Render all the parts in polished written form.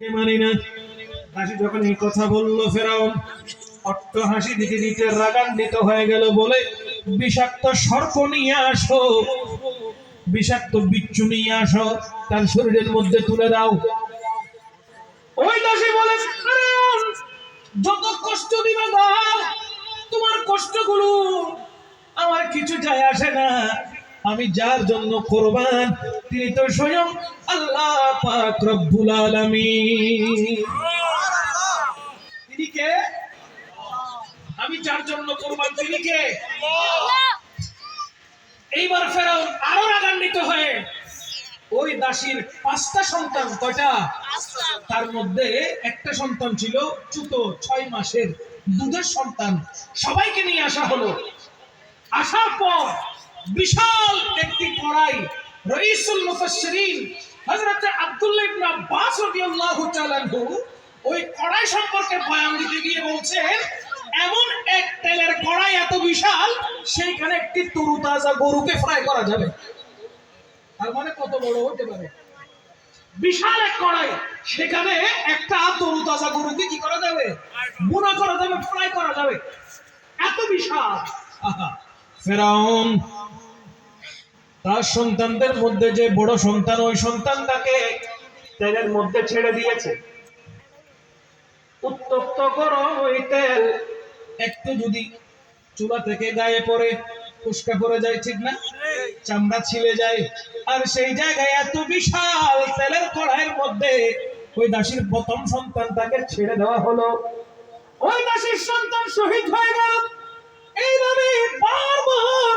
মানি না। দাসী যখন এই কথা বলল, ফেরাউন অট্ট হাসি দিতে দিতে রাগান্বিত হয়ে গেল, বলে বিষাক্ত সর্প নিয়ে আসো, বিষাক্ত বিচ্ছু নিয়ে আসো, তার শরীরের মধ্যে তুলে দাও। ওই দাসী বলে, ফেরাউন যত কষ্ট দিবে দাও, তোমার কষ্টগুলো আমার কিছু যায় আসে না। আমি যার জন্য কোরবান তিনি তো স্বয়ং আল্লাহ পাক রব্বুল আলামিন। তিনি কে? আমি যার জন্য কোরবান তিনি কে? এইবার ফেরাউন আরো রাগান্বিত হয়ে ওই দাসীর 5টা সন্তান, কয়টা? তার মধ্যে একটা সন্তান ছিল ছোট 6 মাসের দুধের সন্তান, সবাইকে নিয়ে আসা হলো। আসার পর বিশাল একটি কড়াই, রাইসুল মুফাসসিরিন হযরত আব্দুল্লাহ ইবনে আব্বাস রাদিয়াল্লাহু তাআলা আনহু ওই কড়াই সম্পর্কে বয়ান দিতে গিয়ে বলছেন, এমন এক তেলের কড়াই এত বিশাল, সেইখানে একটি তরুতাজা গরুকে ফ্রাই করা যাবে। তার মানে কত বড় হতে পারে? বিশাল এক কড়াই, সেখানে একটা তরুতাজা গরুকে কি করা যাবে? ভুনা করা যাবে, ফ্রাই করা যাবে, এত বিশাল। ফেরাউন তার সন্তানদের মধ্যে যে বড় সন্তান, ওই সন্তানটাকে তেলের মধ্যে ছেড়ে দিয়েছে। উত্তপ্ত গরম ওই তেল একটু যদি চুলা থেকে গায়ে পড়ে, উস্কা পড়ে যায়, ঠিক না? চামড়া ছিলে যায়। আর সেই জায়গায় এত বিশাল তেলের কড়াইয়ের মধ্যে ওই দাসীর প্রথম সন্তানটাকে ছেড়ে দেওয়া হলো। ওই দাসীর সন্তান শহীদ হয়ে গেল। এইভাবে বারবার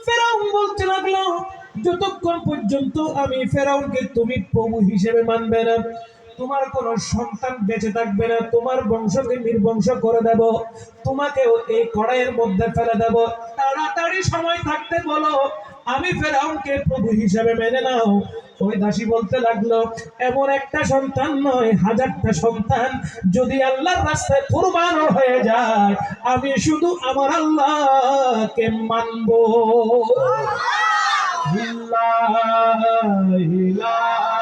ফেরাউন বলতে লাগলো, যতক্ষণ পর্যন্ত আমি ফেরাউনকে তুমি প্রভু হিসেবে মানবে না, তোমার কোন সন্তান বেঁচে থাকবে না, তোমার বংশকে নির্বংশ করে দেব, তোমাকেও এই কড়াইয়ের মধ্যে ফেলে দেব। তাড়াতাড়ি সময় থাকতে বলো, আমি ফেরাউনকে প্রভু হিসেবে মেনে নাও। ওই দাসী বলতে লাগলো, এমন একটা সন্তান নয়, 1000টা সন্তান যদি আল্লাহর রাস্তায় কুরবান হয়ে যায়, আমি শুধু আমার আল্লাহকে মানবো। লা ইলাহা